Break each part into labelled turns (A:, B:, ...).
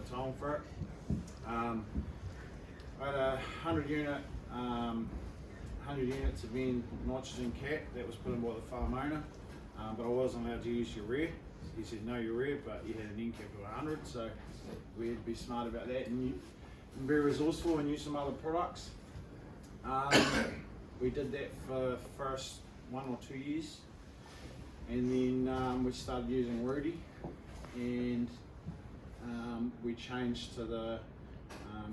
A: Tow and Fert. I had a 100 units of nitrogen cap that was put in by the farm owner, but I wasn't allowed to use urea. He said no urea, but you had an end cap of 100, so we had to be smart about that and be resourceful and use some other products. We did that for the first 1 or 2 years, and then we started using Rudy, and we changed to the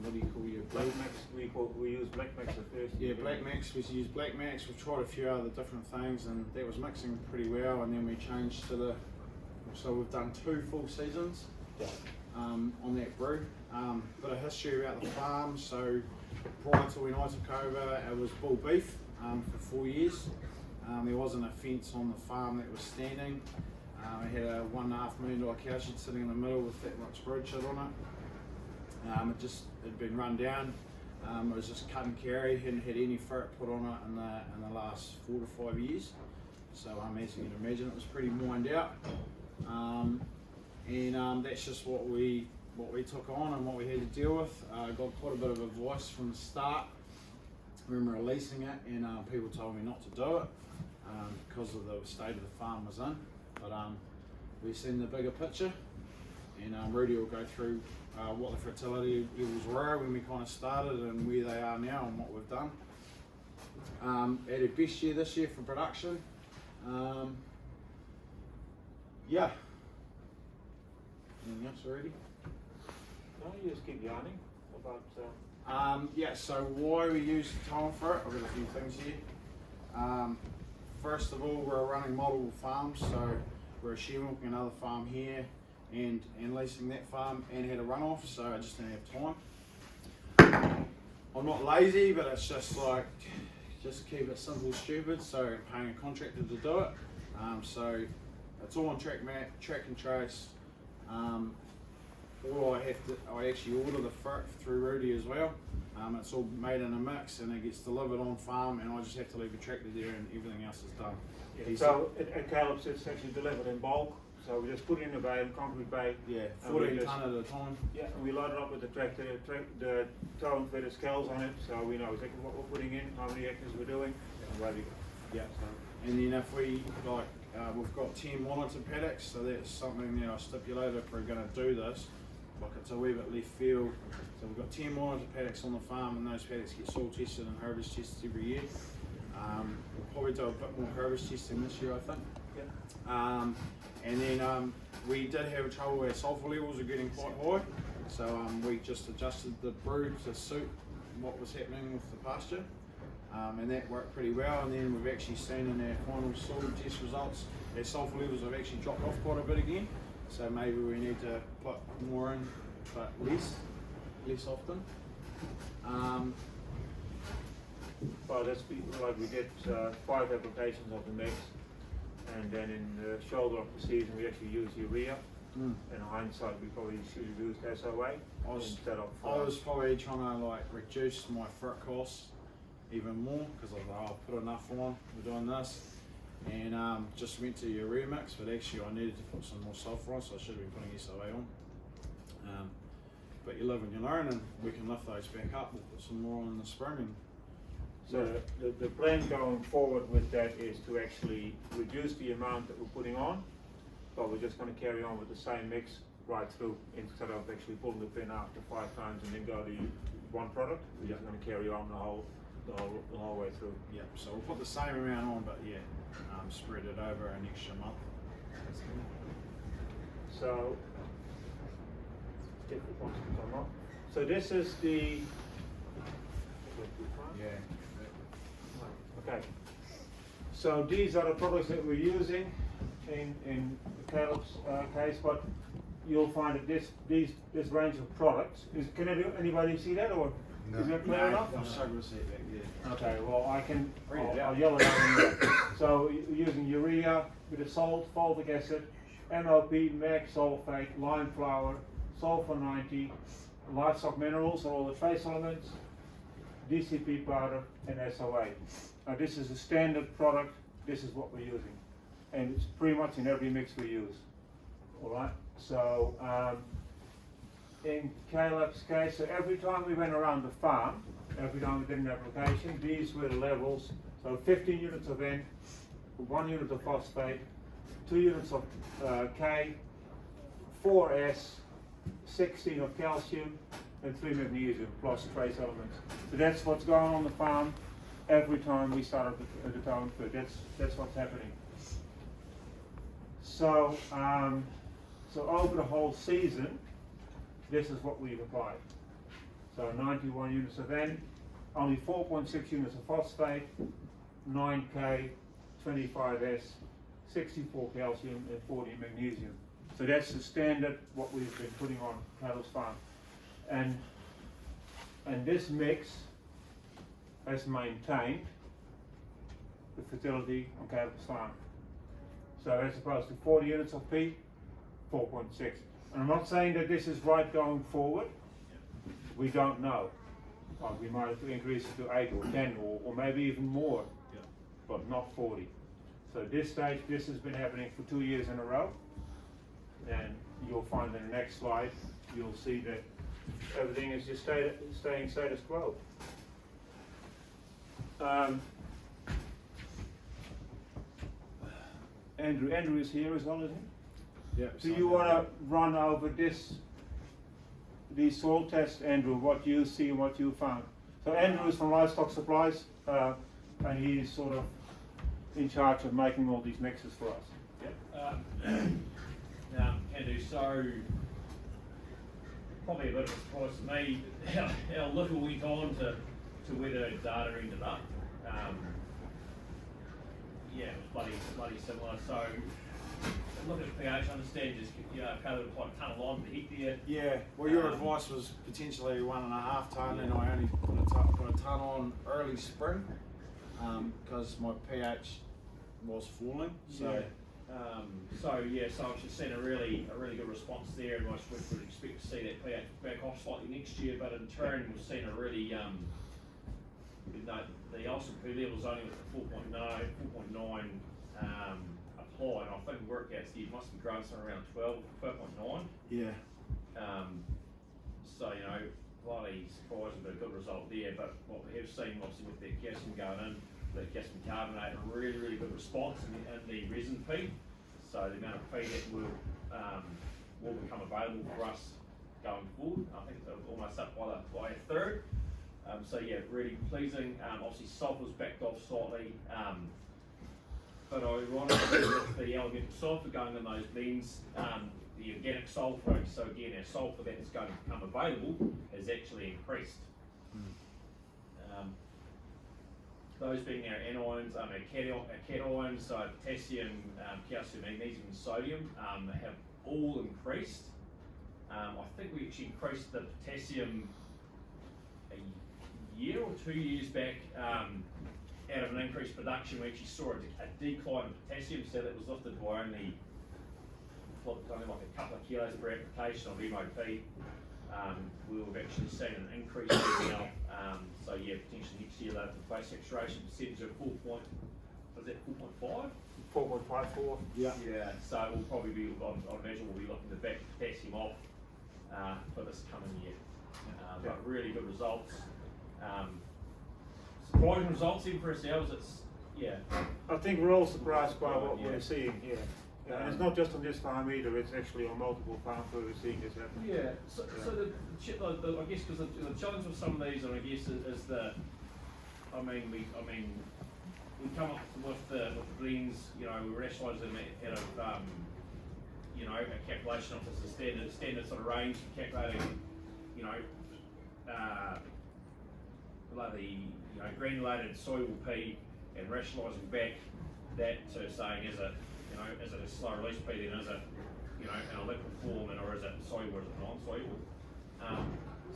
A: what do you call your
B: Black Max? We used Black Max at first.
A: Yeah, Black Max. We used Black Max. We've tried a few other different things, and that was mixing pretty well. And then we changed to the. So we've done 2 full seasons on that brew. Bit of history about the farm. So prior to when I took over, it was bull beef for 4 years. There wasn't a fence on the farm that was standing. We had a $1.5 million cow shed sitting in the middle with that much brood shit on it. It had been run down. It was just cut and carry. Hadn't had any ferret put on it in the last 4 to 5 years. So as you can imagine, it was pretty mined out. That's just what we took on and what we had to deal with. Got quite a bit of advice from the start when releasing it, and people told me not to do it because of the state of the farm was in. But we've seen the bigger picture, and Rudy will go through what the fertility levels were when we kind of started and where they are now and what we've done. Had a best year this year for production. Yeah. Anything else already?
B: No, you just keep yarning about.
A: Yeah, so why we use Tow and Fert, I've got a few things here. First of all, we're running multiple farms, so we're a she milking another farm here and leasing that farm, and had a runoff, so I just didn't have time. I'm not lazy, but it's just like, just keep it simple, stupid, so paying a contractor to do it. So it's all on track and trace. I actually order the fert through Rudy as well. It's all made in a mix and it gets delivered on farm, and I just have to leave a tractor there and everything else is done.
B: Yeah, so at Caleb's it's actually delivered in bulk, so we just put it in a bay, concrete bay.
A: Yeah, 14 tonne at a time.
B: Yeah, and we load it up with the tractor. The Tow and Fert has scales on it, so we know exactly what we're putting in, how many hectares we're doing, and where we go.
A: Yeah. And then if we we've got 10 monitor paddocks, so that's something that I stipulated if we're going to do this. Like it's a wee bit left field. So we've got 10 monitor paddocks on the farm, and those paddocks get soil tested and harvest tested every year. We'll probably do a bit more harvest testing this year, I think.
B: Yeah.
A: And then we did have trouble where sulphur levels are getting quite high, so we just adjusted the brew to suit what was happening with the pasture. And that worked pretty well, and then we've actually seen in our final soil test results our sulphur levels have actually dropped off quite a bit again, so maybe we need to put more in but less often.
B: Well, that's like we did 5 applications of the mix, and then in the shoulder of the season we actually used urea. In hindsight, we probably should have used SOA instead of.
A: I was probably trying to reduce my fert costs even more, because I was like, I'll put enough on, we're doing this, and just went to urea mix, but actually I needed to put some more sulphur on, so I should have been putting SOA on. But you live and you learn, and we can lift those back up. We'll put some more on in the spring. And
B: so the plan going forward with that is to actually reduce the amount that we're putting on, but we're just going to carry on with the same mix right through, instead of actually pulling the pin after 5 times and then go to one product. We're just going to carry on the whole way through.
A: Yeah, so we'll put the same amount on, but yeah, spread it over an extra month.
B: So, so this is the.
A: Yeah.
B: Okay. So these are the products that we're using in Caleb's case, but you'll find that this range of products is. Can anybody see that, or
A: no.
B: is that clear enough?
A: I'm struggling to see it back there.
B: Okay. Well, I can. I'll yell it out. So using urea with the salt, fulvic acid, MLP, mag sulfate, lime flour, sulfur 90, livestock minerals, and all the trace elements, DCP powder, and SOA. Now this is a standard product. This is what we're using, and it's pretty much in every mix we use. All right. So in Caleb's case, so every time we went around the farm, every time we did an application, these were the levels. So 15 units of N, 1 unit of phosphate, 2 units of K, 4 S, 16 of calcium, and 3 magnesium plus trace elements. So that's what's going on the farm every time we start at the Tow and Fert. That's what's happening. So so over the whole season, this is what we've applied. So 91 units of N, only 4.6 units of phosphate, 9K, 25S, 64 calcium, and 40 magnesium. So that's the standard what we've been putting on Caleb's farm. And this mix has maintained the fertility on Caleb's farm. So as opposed to 40 units of P, 4.6. And I'm not saying that this is right going forward. We don't know. We might have to increase it to 8 or 10 or maybe even more, but not 40. So at this stage, this has been happening for 2 years in a row. And you'll find in the next slide, you'll see that everything is just staying status quo. Andrew is here as well, isn't he?
A: Yeah.
B: Do you want to run over these soil tests, Andrew, what you see and what you found? So Andrew is from Livestock Supplies, and he's sort of in charge of making all these mixes for us.
C: Can do so. Probably a bit of a surprise to me how little went on to where the data ended up. Yeah, it was bloody similar. So look at pH. I understand just Caleb like a ton of lime per hectare.
A: Yeah. Well, your advice was potentially 1.5 ton, and I only put a ton on early spring because my pH was falling. So.
C: Yeah. So I was just seeing a really good response there, and I would expect to see that pH back off slightly next year. But in turn, we've seen a really the ultimate P levels only with the 4.9 applied. I think work out you must be growing somewhere around 12.9.
A: Yeah.
C: So bloody surprising, but a good result there. But what we have seen, obviously, with that calcium going in. The calcium carbonate, a really good response in the resin P. So the amount of P that will become available for us going forward, I think it's almost up by a third. So yeah, really pleasing. Obviously sulphur's backed off slightly, but ironically with the elemental sulphur going in those blends, the organic sulphur, so again our sulphur that is going to become available has actually increased. Those being our anions, our cations, so potassium, calcium, magnesium, and sodium, have all increased. I think we actually increased the potassium a year or 2 years back. Out of an increased production, we actually saw a decline in potassium, so that was lifted by only like a couple of kilos per application of MOP. We've actually seen an increase there now. So yeah, potentially next year the base saturation percentage of 4.5?
B: 4.54.
A: Yeah.
C: Yeah. So we'll probably be, I imagine we'll be looking to back potassium off for this coming year. But really good results. Surprising results even for ourselves.
B: I think we're all surprised by what we're seeing here. And it's not just on this farm either, it's actually on multiple farms where we're seeing this happen.
C: Yeah, so the I guess because the challenge with some of these, and I guess, is that, we come up with the blends, we rationalise them out of, a calculation of this standard sort of range for calculating, the granulated soluble P and rationalising back that to saying is it a slow release P, then is it in a liquid form, or is it soluble or is it non-soluble?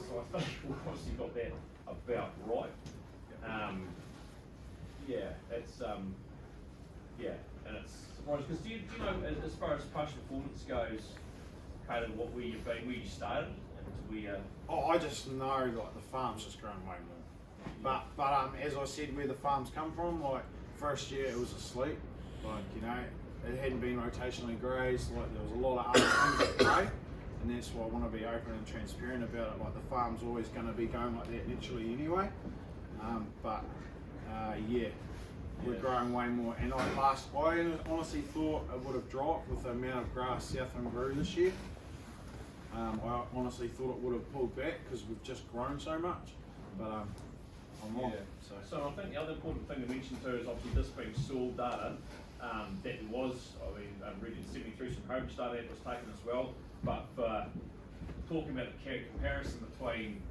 C: So I think we've obviously got that about right. And it's surprising because do you know as far as past performance goes, Caleb, where you started and to
A: I just know like the farm's just grown way more. But as I said, where the farms come from, like first year it was asleep, like it hadn't been rotationally grazed, like there was a lot of other things that grey. and that's why I want to be open and transparent about it. Like the farm's always going to be going like that naturally anyway, yeah, we're growing way more. And I honestly thought it would have dropped with the amount of grass Southland grew this year. I honestly thought it would have pulled back because we've just grown so much, but I'm wrong.
C: So I think the other important thing to mention too is obviously this being soil data, that was, I mean, Regan sent me through some homage data that was taken as well, but for talking about the comparison between,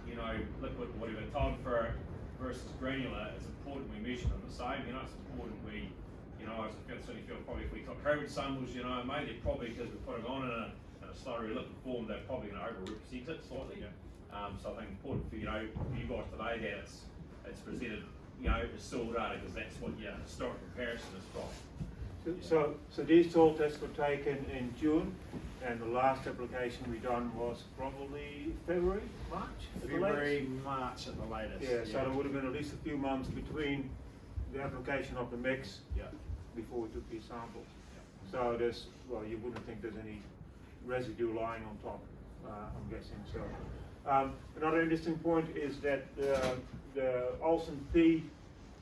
C: you know, liquid, whatever, Tow and Fert versus granular, it's important we measure them the same, you know, it's important we, you know, I certainly feel probably if we took COVID samples, you know, maybe probably because we're putting on in a slurry liquid form, they're probably going to over-represent it slightly. So I think important for, you know, for you guys today that it's presented, you know, as soil data, because that's what your historic comparison is from.
B: So these soil tests were taken in June, and the last application we done was probably February, March?
A: February, March at the latest.
B: Yeah, so there would have been at least a few months between the application of the mix before we took these samples. So there's, well, you wouldn't think there's any residue lying on top, I'm guessing. So another interesting point is that the Olsen P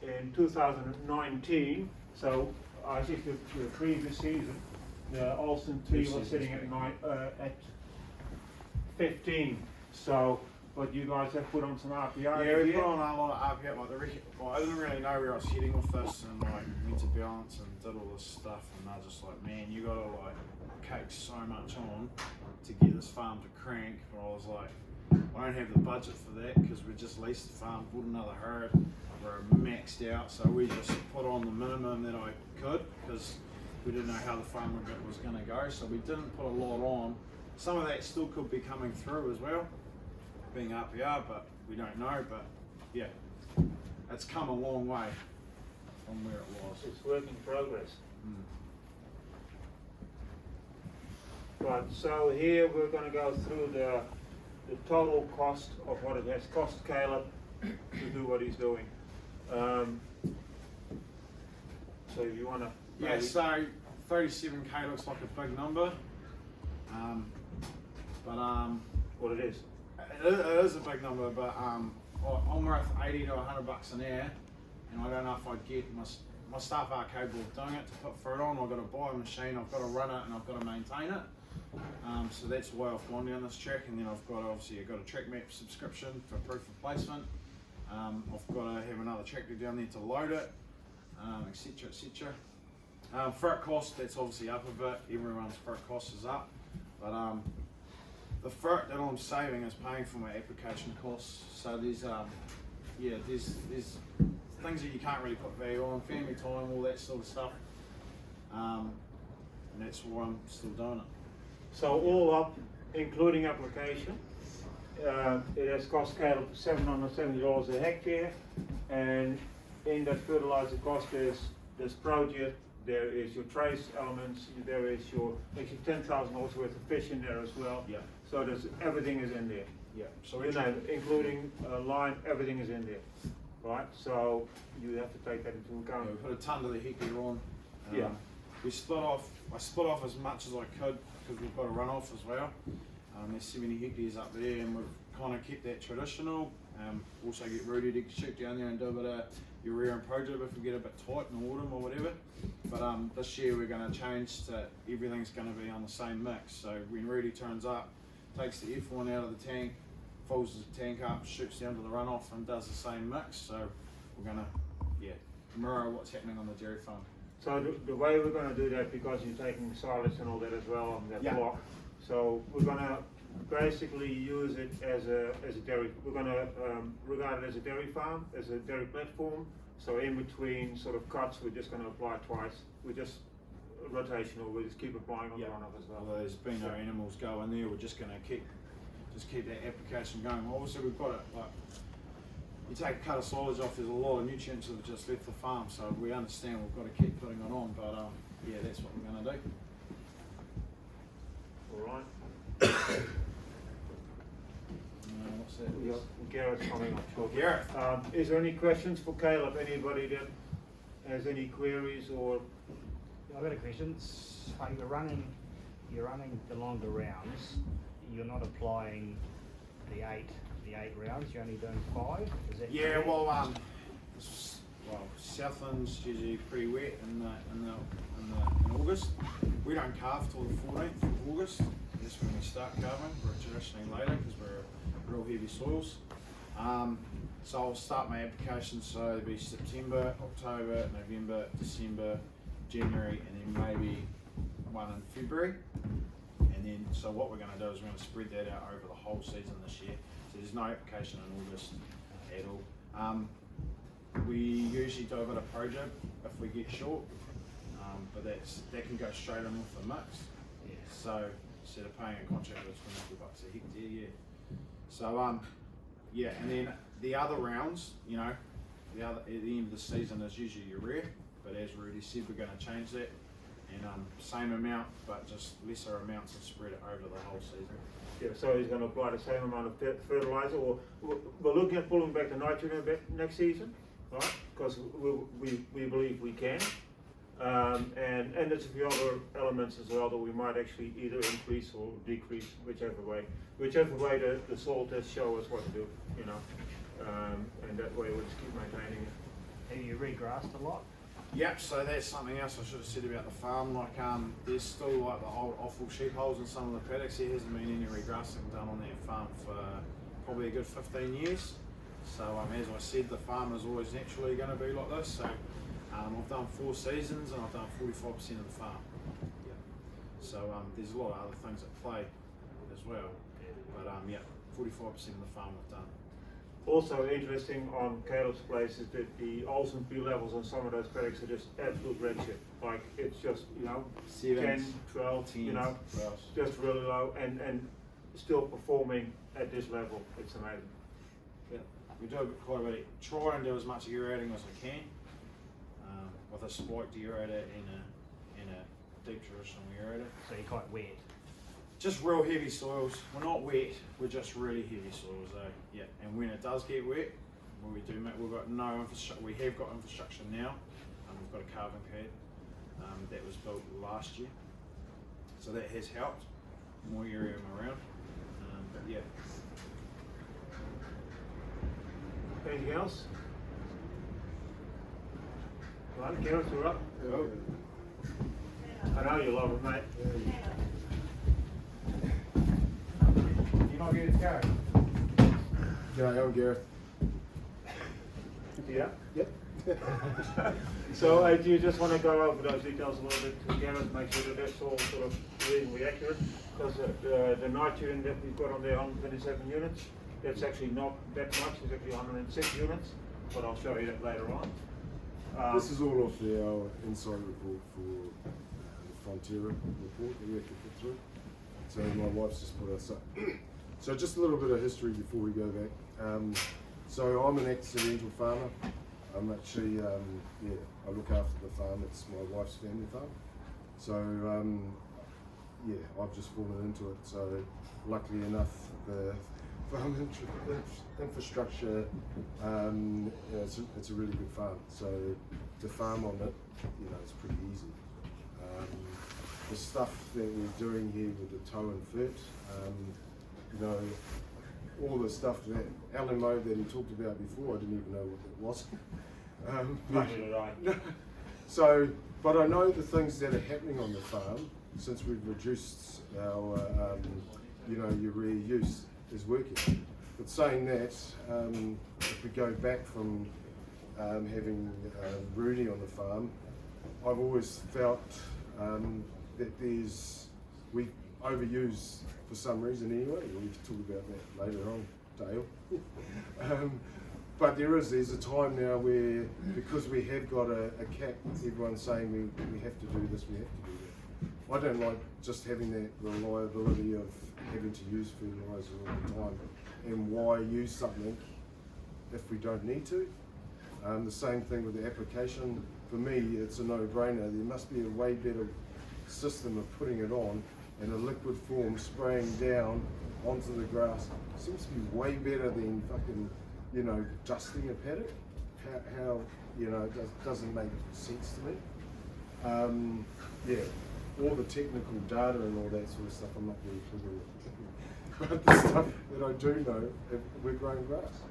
B: in 2019, so I think the previous season, the Olsen P was sitting at 15. So, but you guys have put on some RPI.
A: Yeah, we put on a lot of RPI. Like I didn't really know where I was heading with this, and like went to balance and did all this stuff, and I was just like, man, you gotta like cake so much on to get this farm to crank. But I was like, I don't have the budget for that because we just leased the farm, bought another herd, we're maxed out, so we just put on the minimum that I could because we didn't know how the farm was going to go, so we didn't put a lot on. Some of that still could be coming through as well, being RPR, but we don't know. But yeah, it's come a long way from where it was.
B: It's work in progress. Right, so here we're going to go through the total cost of what it has cost Caleb to do what he's doing. So if you want to...
A: Yeah, so 37k looks like a big number, but
B: what it is.
A: It is a big number, but I'm worth 80 to 100 bucks an hour, and I don't know if I'd get my staff are capable of doing it. To put fert on, I've got to buy a machine, I've got to run it, and I've got to maintain it. So that's why I've gone down this track, and then I've got a track map subscription for proof of placement. I've got to have another tractor down there to load it, etc, etc. Fert cost, that's obviously up a bit. Everyone's fert cost is up, but the fert that I'm saving is paying for my application costs. So there's there's things that you can't really put value on, family time, all that sort of stuff, and that's why I'm still doing it.
B: So all up, including application, it has cost Caleb $770 a hectare, and in that fertilizer cost there's produce, there is your trace elements, there is your actually $10,000 worth of fish in there as well.
A: Yeah.
B: So there's everything is in there.
A: Yeah. So
B: You know, including line, everything is in there, right? So you have to take that into account.
A: we put a ton of the hectare on.
B: Yeah.
A: I split off as much as I could because we've got a runoff as well. There's 70 hectares up there, and we've kind of kept that traditional. Also get Rudy to shoot down there and do a bit of urea and project if we get a bit tight in the autumn or whatever. But this year we're going to change to everything's going to be on the same mix. So when Rudy turns up, takes the F1 out of the tank, fills the tank up, shoots down to the runoff and does the same mix. So we're going to mirror what's happening on the dairy farm.
B: So the way we're going to do that, because you're taking silage and all that as well on that block, so we're going to basically use it as a dairy. We're going to regard it as a dairy farm, as a dairy platform. So in between sort of cuts, we're just going to apply twice. We're just rotational. We just keep applying on the runoff as well.
A: Although there's been no animals go in there, we're just going to keep that application going. Obviously, we've got it like. You take a cut of silage off, there's a lot of nutrients that have just left the farm, so we understand we've got to keep putting it on, but yeah, that's what we're going to do.
B: All right.
A: What's that?
B: Gareth coming up shortly.
A: Gareth.
B: Is there any questions for Caleb? Anybody that has any queries or?
D: I've got a question. Like we're running you're running the longer rounds, you're not applying the eight rounds. You're only doing 5. Is that
A: Yeah,
D: correct?
A: well, Southland's usually pretty wet in August. We don't calve till the 14th of August. That's when we start calving. We're traditionally later because we're real heavy soils. So I'll start my application. So it'll be September, October, November, December, January, and then maybe one in February. And then, so what we're going to do is we're going to spread that out over the whole season this year. So there's no application in August at all. We usually do a bit of pro-jib if we get short, but that can go straight in with the mix.
D: Yeah.
A: So instead of paying a contractor $22 a hectare, yeah. So yeah, and then the other rounds, you know, at the end of the season is usually urea, but as Rudy said, we're going to change that, and same amount, but just lesser amounts and spread it over the whole season.
B: Yeah, so he's going to apply the same amount of fertilizer, or we're looking at pulling back the nitrogen a bit next season, right? Because we believe we can, and there's a few other elements as well that we might actually either increase or decrease, whichever way the soil tests show us what to do, you know, and that way we'll just keep maintaining it.
D: Have you regrassed a lot?
A: Yep, so that's something else I should have said about the farm. Like, there's still like the old offal sheep holes in some of the paddocks. There hasn't been any regrassing done on that farm for probably a good 15 years. So as I said, the farm is always naturally going to be like this. So I've done 4 seasons and I've done 45% of the farm. Yeah. So there's a lot of other things at play as well. But yeah, 45% of the farm I've done.
B: Also interesting on Caleb's place is that the Ols and P levels on some of those paddocks are just absolute red shit. Like it's just, you know, 10, 12, you know, just really low and still performing at this level. It's amazing.
A: Yeah, we do quite a bit. Try and do as much aerating as I can with a spiked aerator and a deep traditional aerator.
D: So you're quite wet.
A: Just real heavy soils. We're not wet. We're just really heavy soils, though. Yeah, and when it does get wet, well, we've got no infrastructure. We have got infrastructure now. We've got a calving pad that was built last year, so that has helped. More area around, but yeah.
B: Anything else? Right, Gareth, you're up.
A: Oh.
B: I know you love it, mate.
D: You're not ready to go?
E: G'day, I'm Gareth.
B: Yeah.
E: Yep.
B: So do you just want to go over those details a little bit to Gareth, make sure that that's all sort of reasonably accurate? Because the nitrogen that we've got on there, 127 units, that's actually not that much. It's actually 106 units, but I'll show you that later on.
E: This is all off our inside report for the Frontier report that we have to put through. So my wife's just put us up. So just a little bit of history before we go back. So I'm an accidental farmer. I'm actually, I look after the farm. It's my wife's family farm. So I've just fallen into it. So luckily enough, the farm infrastructure, it's a really good farm. So to farm on it, it's pretty easy. The stuff that we're doing here with the Tow and Fert, all the stuff that LMO that he talked about before, I didn't even know what that was. But I know the things that are happening on the farm since we've reduced our, urea use is working. But saying that, if we go back from having Rudy on the farm, I've always felt that we overuse for some reason anyway. We can talk about that later on, Dale. But there's a time now where, because we have got a cap, everyone's saying we have to do this, we have to do that. I don't like just having that reliability of having to use fertiliser all the time. And why use something if we don't need to? The same thing with the application. For me, it's a no-brainer. There must be a way better system of putting it on in a liquid form, spraying down onto the grass. Seems to be way better than fucking, dusting a paddock. How it doesn't make sense to me. all the technical data and all that sort of stuff I'm not really familiar with. But the stuff that I do know, we're growing grass.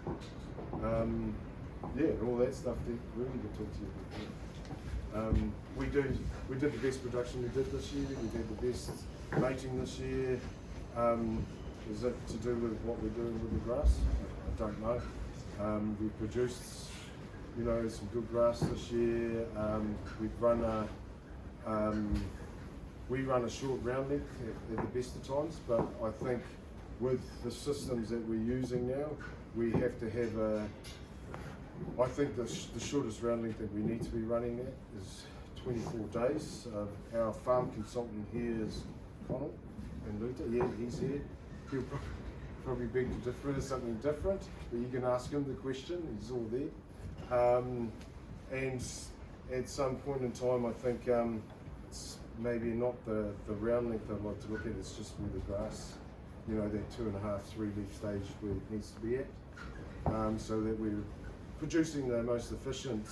E: Yeah, all that stuff that really good talk to you. We did the best production we did this year. We did the best mating this year. Is it to do with what we're doing with the grass? I don't know. We've produced, you know, some good grass this year. We've run we run a short round length at the best of times, but I think with the systems that we're using now, we have to have I think the shortest round length that we need to be running at is 24 days. Our farm consultant here is Connell and Luther. Yeah, he's here. He'll probably beg to differ, something different, but you can ask him the question. He's all there. And at some point in time, I think it's maybe not the round length I'd like to look at. It's just where the grass, you know, that 2.5, 3 leaf stage where it needs to be at, so that we're producing the most efficient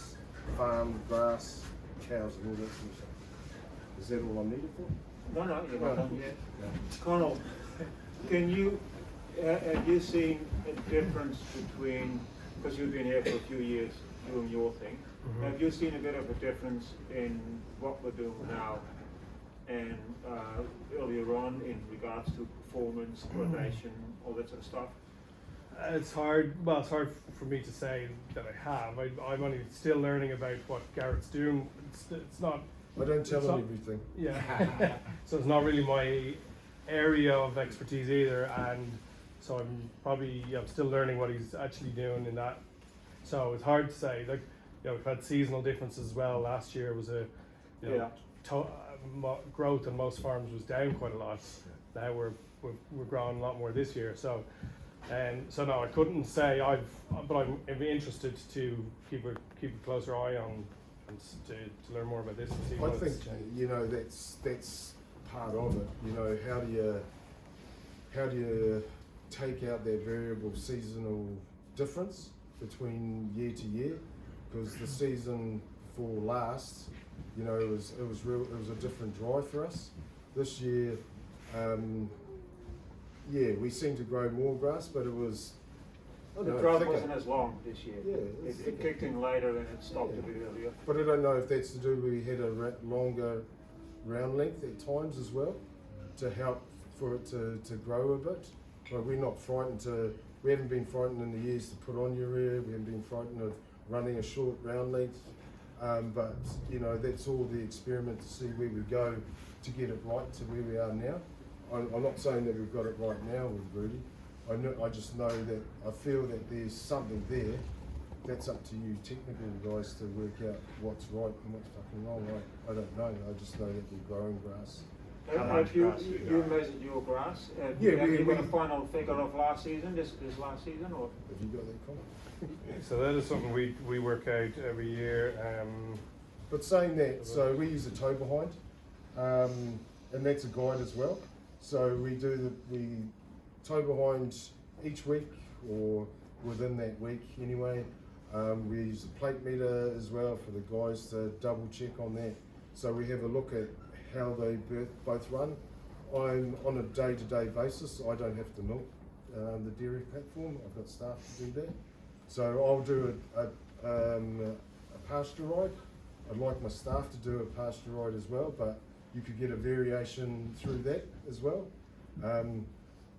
E: farm grass, cows and all that sort of stuff. Is that all I'm needed for?
B: No, you're not done yet.
E: Yeah.
B: Connell, can you, have you seen a difference between, because you've been here for a few years doing your thing, have you seen a bit of a difference in what we're doing now and earlier on in regards to performance, gradation, all that sort of stuff?
F: It's hard for me to say that I have. I'm only still learning about what Gareth's doing. It's not.
E: I don't tell him everything.
F: Yeah. So it's not really my area of expertise either, and so I'm still learning what he's actually doing in that. So it's hard to say. Like, you know, we've had seasonal differences as well. Last year was growth on most farms was down quite a lot. Now we're growing a lot more this year. So no, I couldn't say but I'm interested to keep a closer eye on and to learn more about this and see
E: I
F: what
E: think
F: it's changed.
E: you know that's part of it. You know, how do you take out that variable seasonal difference between year to year? Because the season before last, you know, it was a different drive for us. This year, yeah, we seemed to grow more grass, but it was.
B: The drought wasn't as long this year.
E: Yeah,
B: it kicked in later and it stopped a bit earlier.
E: But I don't know if that's to do with we had a longer round length at times as well, to help for it to grow a bit. But we're not frightened we haven't been frightened in the years to put on urea, we haven't been frightened of running a short round length. But you know, that's all the experiment to see where we go to get it right to where we are now. I'm not saying that we've got it right now with Rudy. I just know that I feel that there's something there. That's up to you technical guys to work out what's right and what's fucking wrong. I don't know. I just know that we're growing grass.
B: Have you measured your grass?
E: Yeah,
B: have you got a final figure of last season, this last season, or?
E: Have you got that comment?
F: So that is something we work out every year.
E: But saying that, so we use a tow behind, and that's a guide as well. So we tow behind each week or within that week anyway. We use a plate meter as well for the guys to double check on that. So we have a look at how they both run. I'm on a day-to-day basis. I don't have to milk the dairy platform. I've got staff to do that. So I'll do a pasture ride. I'd like my staff to do a pasture ride as well, but you could get a variation through that as well.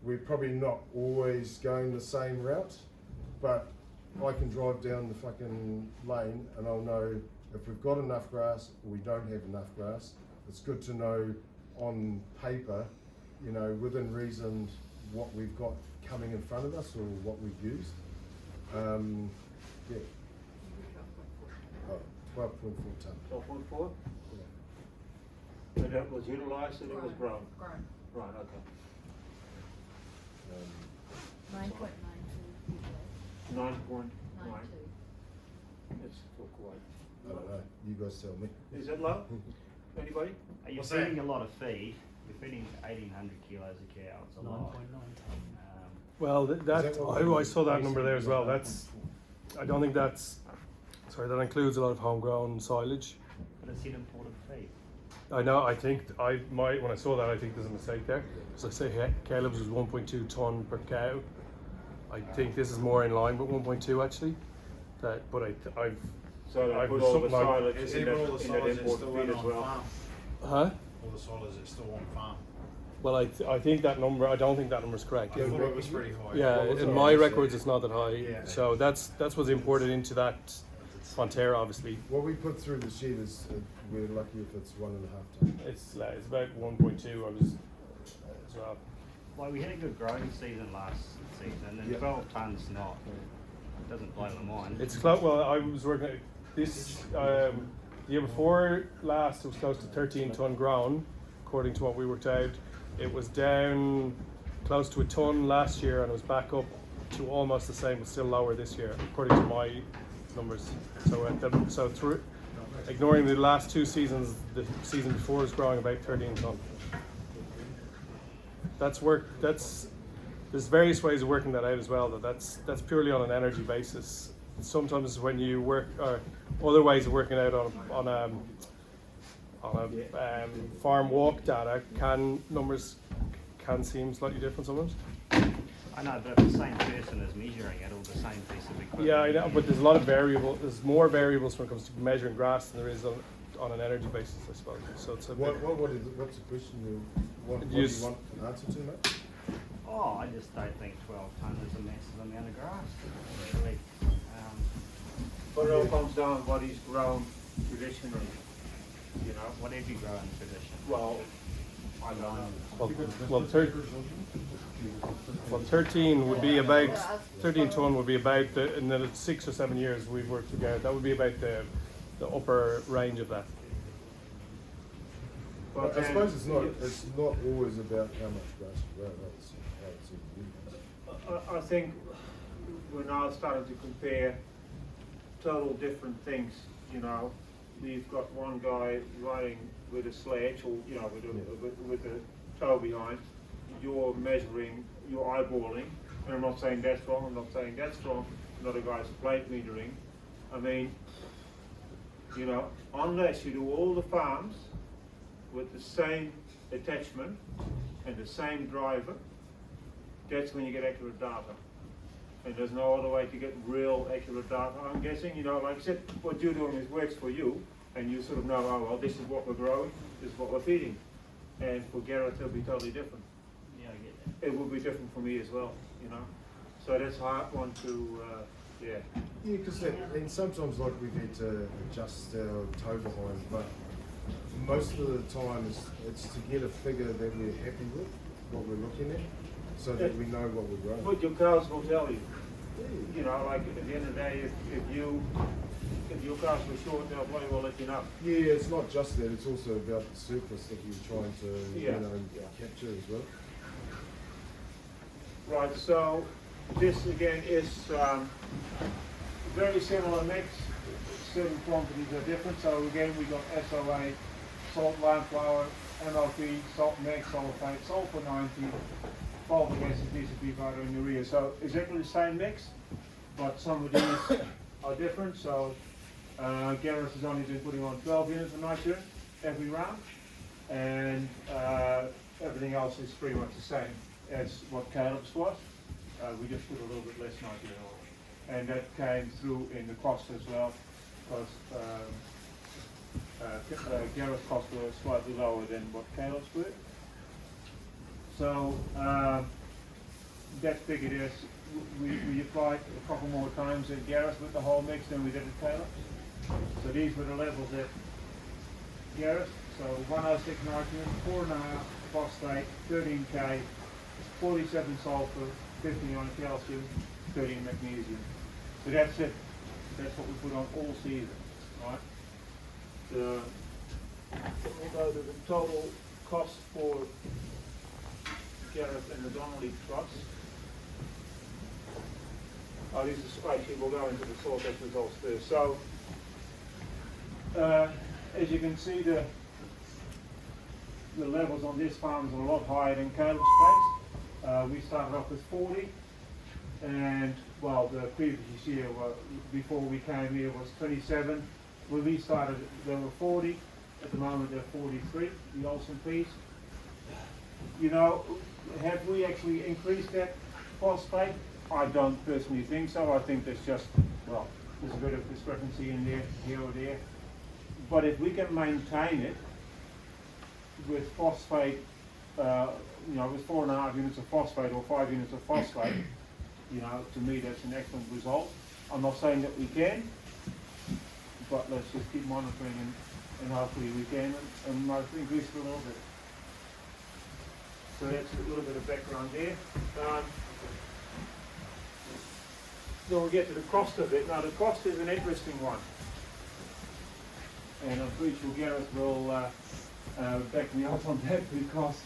E: We're probably not always going the same route, but I can drive down the fucking lane and I'll know if we've got enough grass or we don't have enough grass. It's good to know on paper, you know, within reason what we've got coming in front of us or what we've used. Yeah. 12.4 tonne.
B: 12.4?
E: Yeah.
B: And that was utilised and it was grown?
G: Grown.
B: Right, okay.
G: 9.92.
B: 9.9.
G: 92.
B: It's still quite.
E: I don't know. You guys tell me.
B: Is it low? Anybody?
D: Are you
A: What's
D: feeding
A: that?
D: a lot of feed? You're feeding 1,800 kilos a cow. It's a lot.
F: 9.9 Well, I saw that number there as well. I don't think that includes a lot of homegrown silage.
D: But it's in imported feed.
F: I know. I think when I saw that, I think there's a mistake there. So I say Caleb's was 1.2 ton per cow. I think this is more in line with 1.2 actually. I've
B: So they
F: I've
B: put all the
F: something like-
B: silage
A: Is
B: in
A: even all the
B: that
A: solids
B: import
A: still
B: feed
A: in
B: as
A: on
B: well.
A: farm?
F: huh?
A: All the solids it's still on farm.
F: Well, I think that number. I don't think that number is correct.
A: I thought it was pretty high.
F: Yeah,
E: What was
F: in
E: it?
F: my records, it's not that high.
A: Yeah.
F: So that's what's imported into that Fonterra, obviously.
E: What we put through the shed is, we're lucky if it's 1.5 ton.
F: It's about 1.2. I was as well.
D: Like we had a good growing season last season, and
E: Yeah.
D: 12 tonnes not. Doesn't blow my mind.
F: It's close. Well, I was working this the year before last. It was close to 13 ton ground, according to what we worked out. It was down close to a ton last year, and it was back up to almost the same, but still lower this year, according to my numbers. So through ignoring the last two seasons, the season before is growing about 13 ton. There's various ways of working that out as well. That's purely on an energy basis. Sometimes when you work, or other ways of working out on a farm walk data, numbers can seem slightly different sometimes.
D: I know, but if the same person is measuring it, or the same piece of equipment.
F: Yeah, I know, but there's a lot of there's more variables when it comes to measuring grass than there is on an energy basis, I suppose. So it's a bit,
E: What's the question what do you want an answer to, mate?
D: Oh, I just don't think 12 tonne is a massive amount of grass. Really.
B: But it all comes down to what he's grown traditionally, you know.
D: Whatever you grow in tradition.
B: Well, I don't know.
F: well, 13 would be about 13 ton would be about in the 6 or 7 years we've worked together. That would be about the upper range of that.
B: But
E: I
B: then-
E: suppose it's not always about how much grass you grow, that's how it's used.
B: I think we're now starting to compare total different things, you know. We've got one guy riding with a sledge, or you know, with a tow behind. You're measuring, you're eyeballing, and I'm not saying that's wrong, I'm not saying that's wrong. Another guy's plate metering. I mean, you know, unless you do all the farms with the same attachment and the same driver, that's when you get accurate data. And there's no other way to get real accurate data. I'm guessing, you know, like I said, what you're doing is works for you, and you sort of know, oh well, this is what we're growing, this is what we're feeding. And for Gareth, it'll be totally different.
D: Yeah, I get that.
B: It will be different for me as well, you know. So that's a hard one to, yeah.
E: Yeah, because and sometimes like we need to adjust our tow behind, but most of the time it's to get a figure that we're happy with, what we're looking at, so that we know what we're growing.
B: But your cows will tell you. You know, like at the end of the day, if your cows were short, they'll probably will let you know.
E: Yeah, it's not just that, it's also about the surplus that you're trying to
B: Yeah.
E: capture as well.
B: Right, so this again is very similar mix. Certain quantities are different. So again, we got SOA, salt, lime flour, MLP, salt mix, sulfate, sulfur 90, fulvic acid, DCP, vitamin, and urea. So exactly the same mix, but some of these are different. So Gareth has only been putting on 12 units of nitrogen every round, and everything else is pretty much the same as what Caleb's was. We just put a little bit less nitrogen on, and that came through in the cost as well, because Gareth's costs were slightly lower than what Caleb's were. So that figured is we applied a couple more times at Gareth with the whole mix than we did at Caleb's. So these were the levels at Gareth. So 106 nitrogen, 4.5 phosphate, 13K, 47 sulfur, 59 calcium, 13 magnesium. So that's it. That's what we put on all seasons, right? Although the total cost for Gareth and the Donnelly trucks. Oh, this is actually, we'll go into the soil test results first. So, as you can see, the levels on this farm is a lot higher than Caleb's place. We started off with 40, and well, the previous year, before we came here, was 27. When we started, there were 40, At the moment they're 43, the Olsen piece. You know, have we actually increased that phosphate? I don't personally think so. I think there's just, well, there's a bit of discrepancy in there, here or there. But if we can maintain it with phosphate, you know, with 4.5 units of phosphate or 5 units of phosphate, you know, to me that's an excellent result. I'm not saying that we can, but let's just keep monitoring and hopefully we can and might increase it a little bit. So that's a little bit of background there. Then we'll get to the cost of it. Now the cost is an interesting one. And I'm pretty sure Gareth will back me up on that because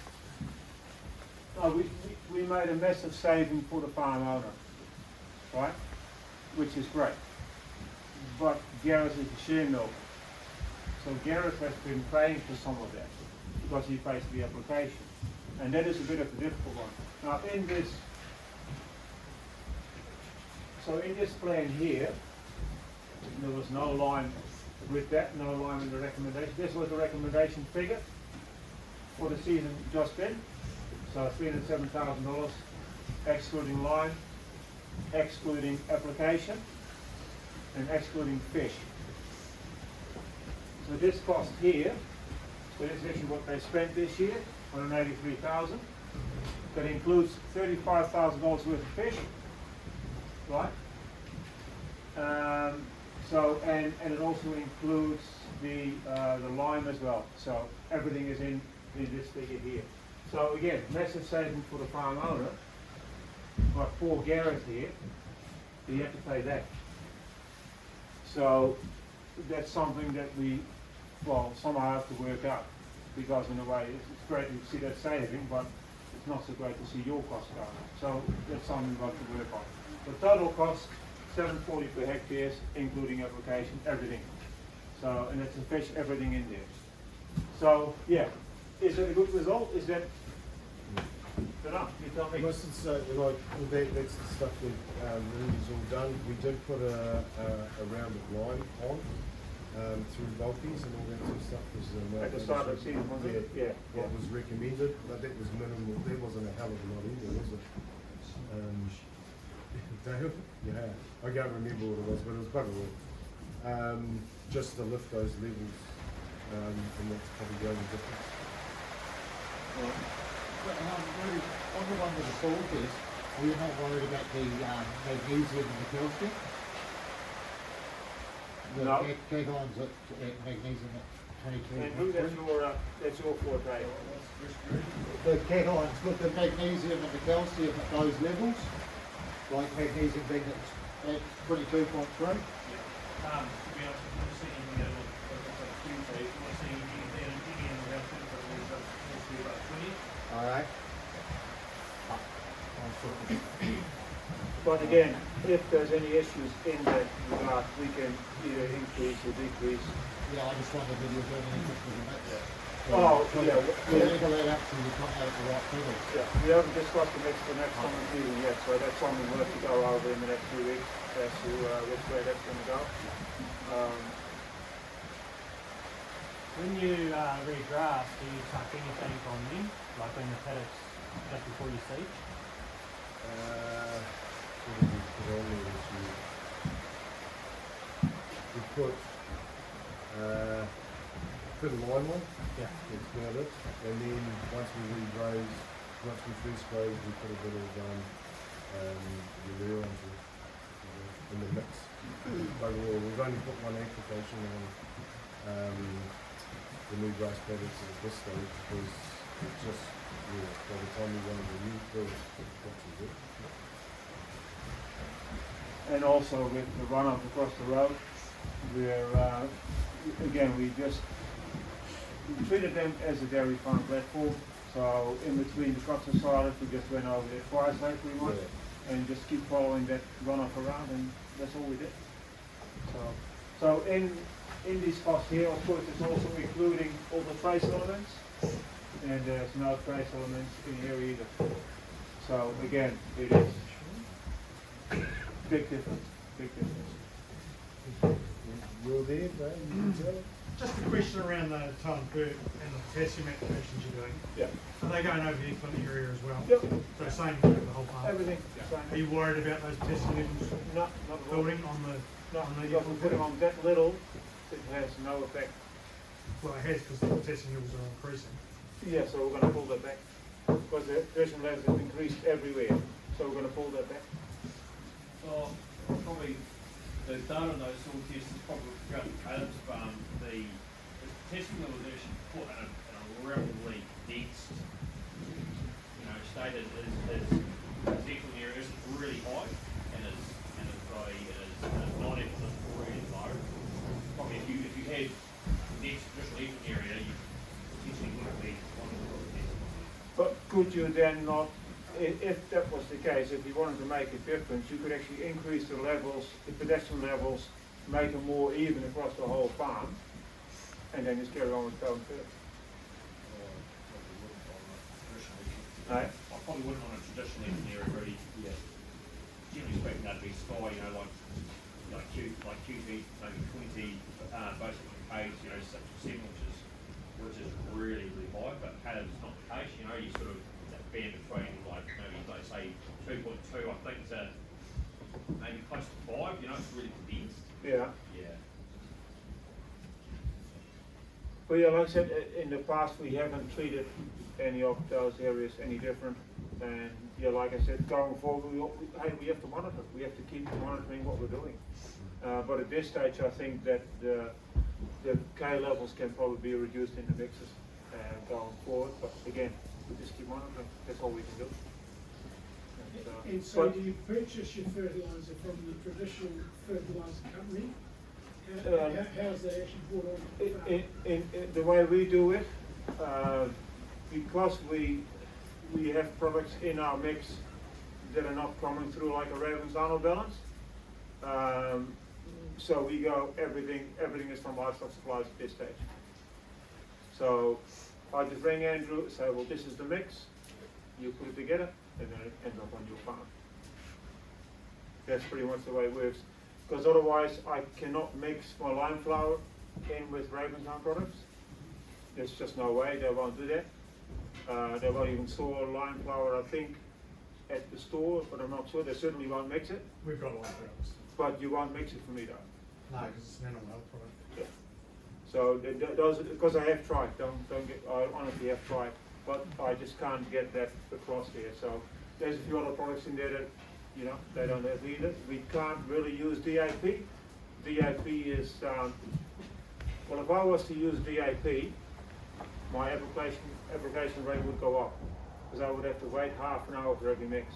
B: we made a massive saving for the farm owner, right? Which is great. But Gareth is a share mill. So Gareth has been paying for some of that because he pays for the application. And that is a bit of a difficult one. Now in this plan here, there was no line with that, no line in the recommendation. This was the recommendation figure for the season just in. So $307,000, excluding line, excluding application, and excluding fish. So this cost here, so this is actually what they spent this year, $183,000. That includes $35,000 worth of fish, right? So and it also includes the lime as well. So everything is in this figure here. So again, massive saving for the farm owner, but for Gareth here, he had to pay that. So that's something that we, well, somehow have to work out, because in a way it's great to see that saving, but it's not so great to see your cost go up. So that's something we've got to work on. The total cost, $740 per hectare, including application, everything. So, and it's a fish, everything in there. So, yeah, is it a good result? Is that enough? You tell me.
E: Most of that's the stuff that Rudy's all done. We did put a round of lime on through bulkies and all that sort of stuff.
B: At the start of the season, was it? Yeah.
E: What was recommended, but that was minimal. There wasn't a hell of a lot either, was it? Dale? Yeah, I can't remember what it was, but it was bugger all. Just to lift those levels, and that's probably the only difference.
G: On the one with the salt test, are you not worried about the magnesium and the calcium? The
B: No.
G: Cagalons at magnesium at 22.
B: And who, that's your forte?
G: The Cagalons with the magnesium and the calcium at those levels, like magnesium being at 22.3.
C: To be honest, I'm seeing anything that looks like Tuesday. I'm not seeing anything in around 20, about 20.
G: Alright.
B: But again, if there's any issues in that regard, we can either increase or decrease.
G: Yeah, I just wondered whether you're doing anything with the mix.
B: Oh, yeah.
G: We'll level that up so you come out at the right figures.
B: Yeah, we haven't discussed the next summer meeting yet, so that's something we'll have to go over in the next few weeks as to which way that's going to go.
H: When you regrass, do you tuck anything on them, like in the paddocks just before you seed?
E: What did we put on there this year? We put lime on.
H: Yeah.
E: That's about it. And then once we re-graze, once we first graze, we put a bit of urea onto in the mix. Overall, we've only put one application on the new grass paddocks at this stage because it's just, by the time we wanted to use those, that's it.
B: And also with the runoff across the road, we're, again, we treated them as a dairy farm platform. So in between the crops and silage, we just went over there twice pretty much, and just keep following that runoff around, and that's all we did. So in these costs here, of course, it's also including all the trace elements, and there's no trace elements in here either. So again, it is big difference, big difference.
E: You're there, Dave, you can tell it.
I: Just a question around the Tow and Fert and the potassium applications you're doing.
B: Yeah.
I: Are they going over the effluent area as well?
B: Yep.
I: So same for the whole farm?
B: Everything.
I: Are you worried about those potassium levels
B: Not at all.
I: building on the,
B: No,
I: on the
B: because we put them on that little, it has no effect.
I: well, it has because the potassium levels are increasing.
B: Yeah, so we're gonna pull that back. Because the potassium levels have increased everywhere, so we're gonna pull that back.
C: Well, probably the data on those soil tests is probably throughout Caleb's farm, the potassium level is actually put in a relatively dense, state. Is effluent area isn't really high, and is non-effluent really low. Probably if you had dense traditional effluent area, you potentially wouldn't be wanting to put potassium on there.
B: But could you then not, if that was the case, if you wanted to make a difference, you could actually increase the levels, the potassium levels, make them more even across the whole farm, and then just carry on with Tow and Fert. No?
C: I probably wouldn't want a traditional effluent area really. Yeah. Generally speaking, that'd be sky, like QT, maybe 20 basic page, 6 or 7, which is really, really high. But Caleb's not the case. You sort of that band between maybe say 2.2, I think, to maybe close to 5. It's really condensed.
B: Yeah.
C: Yeah.
B: Well, yeah, like I said, in the past we haven't treated any of those areas any different. And yeah, like I said, going forward, we have to monitor. We have to keep monitoring what we're doing. But at this stage, I think that the K levels can probably be reduced in the mixes going forward. But again, we just keep monitoring. That's all we can do.
J: And so do you purchase your fertiliser from the traditional fertiliser company? How's that actually brought on?
B: In the way we do it, because we have products in our mix that are not coming through like a Ravensdown balance. So we go, everything is from livestock suppliers at this stage. So I just ring Andrew, say, well, this is the mix, you put it together, and then it ends up on your farm. That's pretty much the way it works. Because otherwise I cannot mix my lime flour in with Ravensdown products. There's just no way, they won't do that. They won't even store lime flour, I think, at the store, but I'm not sure. They certainly won't mix it.
I: We've got lime flours.
B: But you won't mix it for me though.
I: No, because it's an animal health product.
B: Yeah. So those, because I have tried, I honestly have tried, but I just can't get that across there. So there's a few other products in there that, they don't have either. We can't really use DAP. DAP is, well, if I was to use DAP, my application rate would go up, because I would have to wait half an hour for every mix.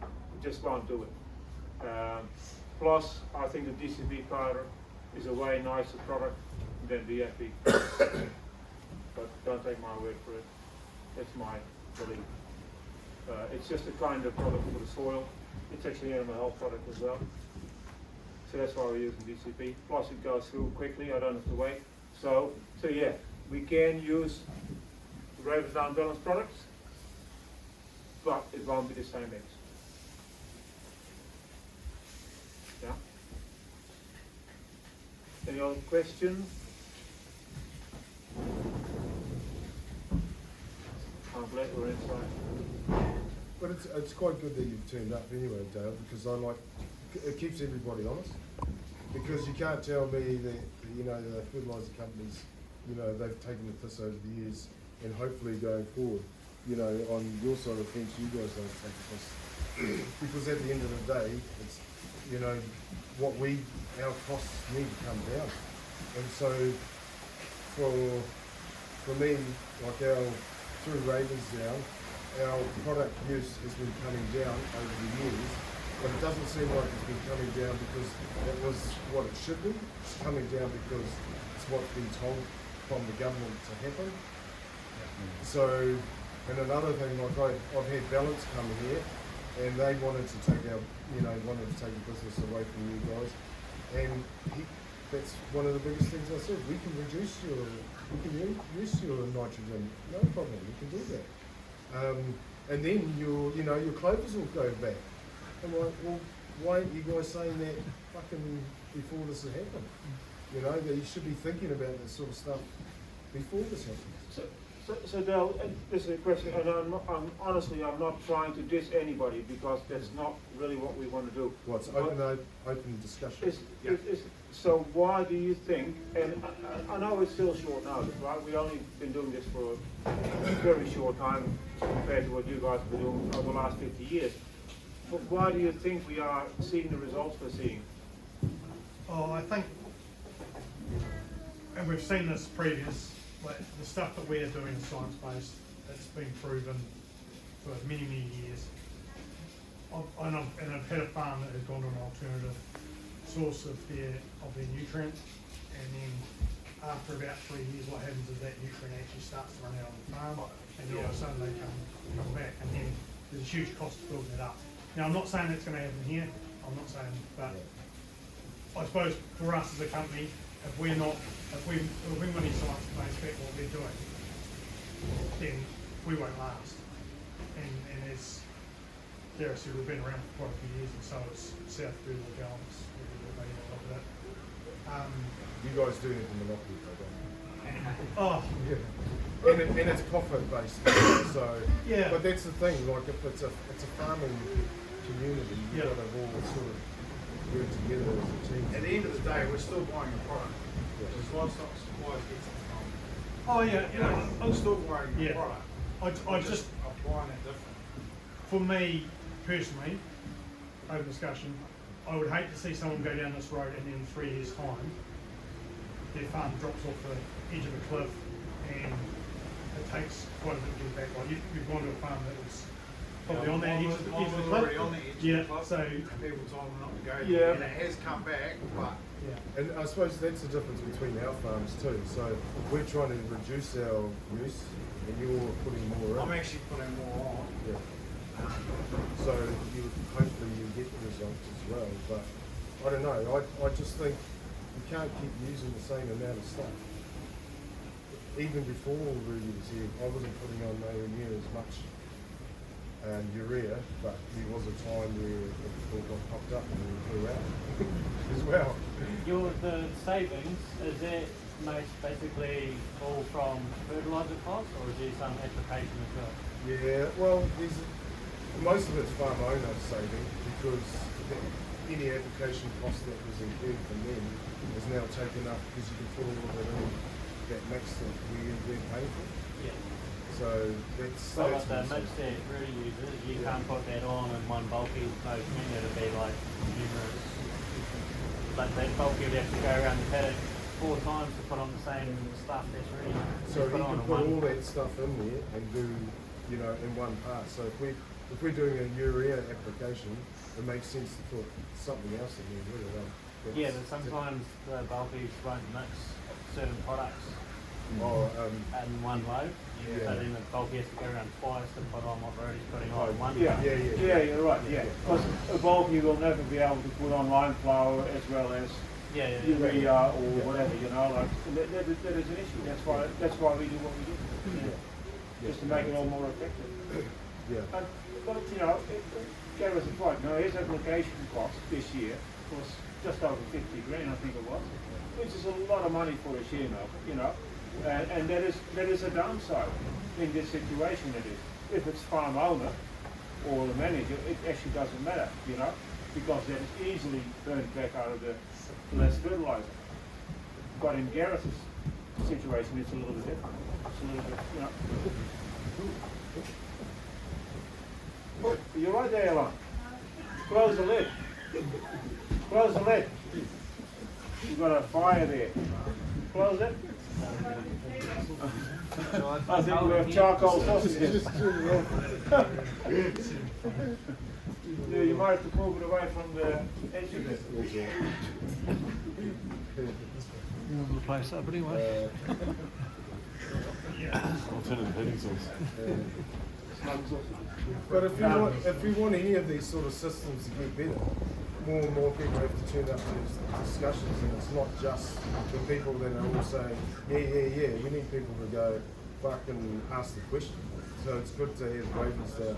B: We just won't do it. Plus, I think the DCB powder is a way nicer product than DAP. But don't take my word for it. That's my belief. It's just a kind of product for the soil. It's actually an animal health product as well. So that's why we're using DCP. Plus it goes through quickly, I don't have to wait. So yeah, we can use Ravensdown balanced products, but it won't be the same mix. Yeah? Any other questions? I'm glad we're inside.
E: But it's quite good that you've turned up anyway, Dale, because it keeps everybody honest. Because you can't tell me that, the fertiliser companies, they've taken the piss over the years, and hopefully going forward, on your side of the fence, you guys don't take the piss. Because at the end of the day, it's, our costs need to come down. And so, for me, through Ravensdown, our product use has been coming down over the years, but it doesn't seem like it's been coming down because that was what it should be. It's coming down because it's what's been told from the government to happen. So, and another thing, I've had Balance come here, and they wanted to take the business away from you guys, and that's one of the biggest things I said. We can reduce your nitrogen, no problem. We can do that. And then your clovers will go back. I'm like, well, why aren't you guys saying that fucking before this had happened? You know, that you should be thinking about this sort of stuff before this happens.
B: So Dale, this is a question, and I'm honestly, I'm not trying to diss anybody because that's not really what we want to do.
E: Well, it's open discussion.
B: So why do you think, and I know it's still short notice, right? We've only been doing this for a very short time compared to what you guys have been doing over the last 50 years. But why do you think we are seeing the results we're seeing?
I: Oh, I think, and we've seen this previous, like the stuff that we're doing is science-based. It's been proven for many, many years. And I've had a farm that has gone to an alternative source of their nutrients, and then after about 3 years, what happens is that nutrient actually starts to run out on the farm, and all of a sudden they come back, and then there's a huge cost to building it up. Now, I'm not saying that's going to happen here. I'm not saying, but I suppose for us as a company, if we want any science to expect what we're doing, then we won't last. And as Gareth said, we've been around for quite a few years, and so is South Google Gallants.
E: You guys do have a monopoly program.
I: Oh,
E: yeah. And it's profit based, so.
I: Yeah.
E: But that's the thing. Like, if it's a farming community, you've got to all sort of work together as a team.
A: At the end of the day, we're still buying a product. Because livestock supplies get to the farm.
I: Oh yeah, you know,
A: I'm still buying a
I: yeah.
A: product.
I: I just
A: applying it different.
I: For me personally, over discussion, I would hate to see someone go down this road and in 3 years' time, their farm drops off the edge of a cliff and it takes quite a bit to get back. Like you've gone to a farm that was probably on that edge of the cliff.
A: Already on the edge
I: yeah,
A: of the cliff.
I: so
A: people told them not to go there.
E: Yeah.
A: And it has come back, but
I: yeah.
E: And I suppose that's the difference between our farms too. So we're trying to reduce our use, and you're putting more in.
A: I'm actually putting more on.
E: Yeah. So hopefully you get the results as well. But I don't know. I just think you can't keep using the same amount of stuff. Even before Rudy was here, I wasn't putting on nowhere near as much urea, but there was a time where it all got popped up and we flew out as well.
H: The savings, is that basically all from fertiliser costs, or is there some application as well?
E: Yeah, well, most of it's farm owner saving, because any application cost that was incurred from them is now taken up because you can put all of it in that mix that we're paying for.
H: Yeah.
E: So that's
H: like the mix that Rudy uses, you can't put that on in one bulky post thing, it'll be like numerous. But that bulky would have to go around the paddock 4 times to put on the same stuff that's Rudy.
E: So he can put all that stuff in there and do, in one part. So if we're doing a urea application, it makes sense to put something else in there with it.
H: Yeah, but sometimes the bulkies won't mix certain products in one load.
E: Yeah.
H: So then the bulky has to go around twice to put on what Rudy's putting on in one
B: Yeah,
H: load.
B: you're right, yeah. Because a bulky will never be able to put on line flour as well as urea or whatever, like that is an issue. That's why we do what we do. Just to make it all more effective.
E: Yeah.
B: But Gareth is right. His application cost this year was just over 50 grand, I think it was, which is a lot of money for a share milker, and that is a downside in this situation. It is. If it's farm owner or the manager, it actually doesn't matter, because that is easily burned back out of the less fertilizer. But in Gareth's situation, it's a little bit different. It's a little bit, Oh, you're right there, Alan. Close the lid. Close the lid. You've got a fire there. Close it. I think we have charcoal sausages. Yeah, you might have to move it away from the edge of it.
K: You want to replace that, but anyway. Alternative heading source.
E: But if you want any of these sort of systems to get better, more and more people have to turn up to these discussions, and it's not just the people that are all saying, yeah, we need people to go fucking ask the question. So it's good to hear Braden's there.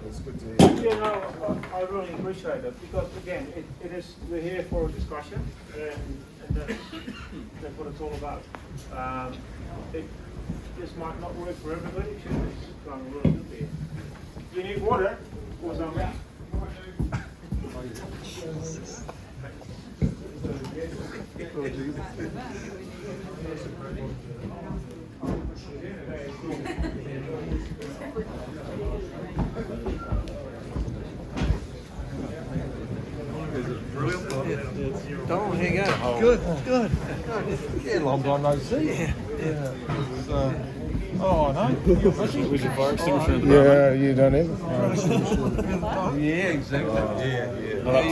E: It's good to hear.
B: Yeah, no, I really appreciate it because again, it is we're here for a discussion, and that's what it's all about. This might not work for everybody. It's going really good here. You need water or something?
K: Don't hang out. Good, good. Yeah, long time no see. Yeah. Oh, I know. You're busy. Where's your fire extinguisher?
E: Yeah, you don't have it.
K: Yeah, exactly. Yeah, yeah.